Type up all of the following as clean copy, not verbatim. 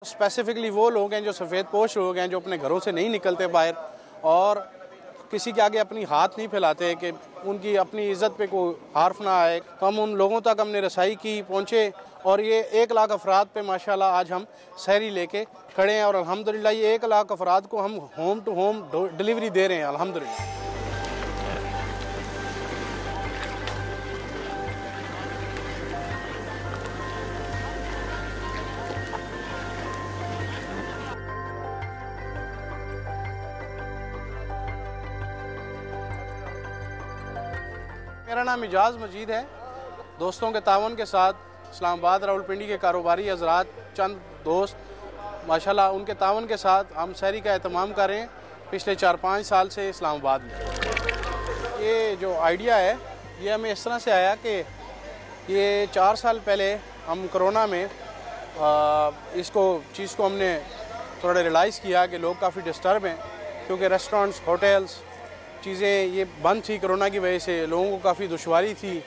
Specifically वो लोग हैं जो सफ़ेद पोश लोग हैं, जो अपने घरों से नहीं निकलते बाहर और किसी के आगे अपनी हाथ नहीं फैलाते कि उनकी अपनी इज़्ज़त पे कोई हार्फ ना आए। तो हम उन लोगों तक हमने रसाई की, पहुँचे और ये 1 लाख अफराद पे माशाल्लाह आज हम सहरी लेके खड़े हैं और अल्हम्दुलिल्लाह ये 1 लाख अफराद को हम होम टू होम डिलीवरी दे रहे हैं अल्हम्दुलिल्लाह। मेरा नाम इजाज़ मजीद है। दोस्तों के तावन के साथ इस्लामाबाद रावलपिंडी के कारोबारी हज़रात, चंद दोस्त माशाल्लाह उनके तावन के साथ हम सहरी का एहतमाम कर रहे हैं पिछले 4-5 साल से इस्लामाबाद में। ये जो आइडिया है ये हमें इस तरह से आया कि ये 4 साल पहले हम कोरोना में इसको चीज़ को हमने थोड़ा रियलाइज़ किया कि लोग काफ़ी डिस्टर्ब हैं क्योंकि रेस्टोरेंट्स, होटल्स चीज़ें ये बंद थी कोरोना की वजह से, लोगों को काफ़ी दुश्वारी थी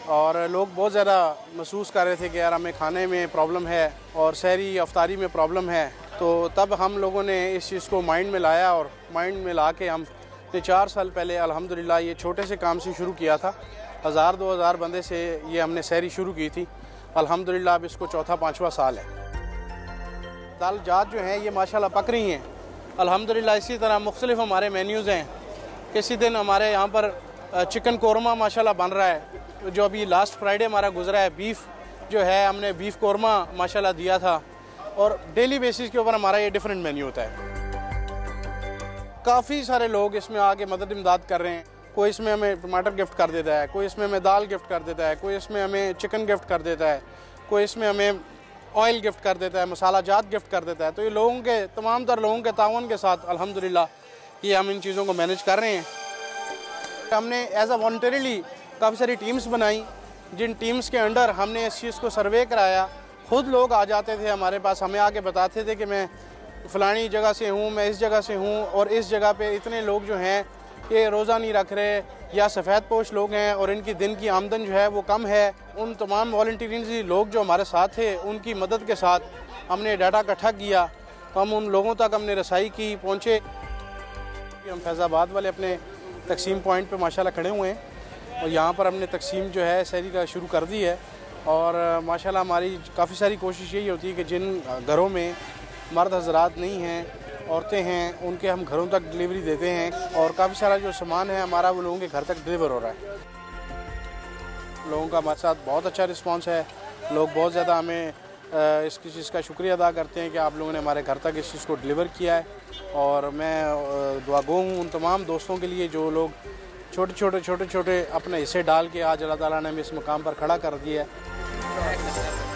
और लोग बहुत ज़्यादा महसूस कर रहे थे कि यार हमें खाने में प्रॉब्लम है और सहरी अफ्तारी में प्रॉब्लम है। तो तब हम लोगों ने इस चीज़ को माइंड में लाया और माइंड में ला के हम 4 साल पहले अल्हम्दुलिल्लाह ये छोटे से काम से शुरू किया था। 1000-2000 बंदे से ये हमने सहरी शुरू की थी। अल्हम्दुलिल्लाह अब इसको 4था-5वां साल है। दाल जात जो हैं ये माशाल्लाह पक रही हैं अल्हम्दुलिल्लाह। इसी तरह मुख्तलिफ हमारे मेन्यूज़ हैं। किसी दिन हमारे यहाँ पर चिकन कोरमा माशाल्लाह बन रहा है, जो अभी लास्ट फ्राइडे हमारा गुजरा है। बीफ जो है हमने बीफ कोरमा माशाल्लाह दिया था और डेली बेसिस के ऊपर हमारा ये डिफरेंट मेन्यू होता है। काफ़ी सारे लोग इसमें आके मदद इमदाद कर रहे हैं। कोई इसमें हमें टमाटर गिफ्ट कर देता है, कोई इसमें हमें दाल गिफ्ट कर देता है, कोई इसमें हमें चिकन गिफ्ट कर देता है, कोई इसमें हमें ऑयल गिफ्ट कर देता है, मसाला जात गिफ्ट कर देता है। तो ये लोगों के तमाम तर लोगों के तावन के साथ अल्हम्दुलिल्लाह ये हम इन चीज़ों को मैनेज कर रहे हैं। हमने एज अ वॉलंटरीली काफ़ी सारी टीम्स बनाई, जिन टीम्स के अंडर हमने इस चीज़ को सर्वे कराया। ख़ुद लोग आ जाते थे हमारे पास, हमें आके बताते थे कि मैं फ़लानी जगह से हूँ, मैं इस जगह से हूँ और इस जगह पे इतने लोग जो हैं ये रोज़ा नहीं रख रहे या सफ़ेद पोश लोग हैं और इनकी दिन की आमदन जो है वो कम है। उन तमाम वॉलंटियर्स लोग जो हमारे साथ थे उनकी मदद के साथ हमने डाटा इकट्ठा किया। तो हम उन लोगों तक हमने रसाई की, पहुँचे। हम फैज़ाबाद वाले अपने तकसीम पॉइंट पे माशाल्लाह खड़े हुए हैं और यहाँ पर हमने तकसीम जो है सहरी का शुरू कर दी है। और माशाल्लाह हमारी काफ़ी सारी कोशिश यही होती है कि जिन घरों में मर्द हज़रात नहीं हैं, औरतें हैं, उनके हम घरों तक डिलीवरी देते हैं और काफ़ी सारा जो सामान है हमारा वो लोगों के घर तक डिलीवर हो रहा है। लोगों का हमारे साथ बहुत अच्छा रिस्पॉन्स है। लोग बहुत ज़्यादा हमें इसकी चीज़ का शुक्रिया अदा करते हैं कि आप लोगों ने हमारे घर तक इस चीज़ को डिलीवर किया है। और मैं दुआगो हूँ उन तमाम दोस्तों के लिए जो लोग छोटे छोटे अपने हिस्से डाल के आज अल्लाह ताला ने हमें इस मुकाम पर खड़ा कर दिया है।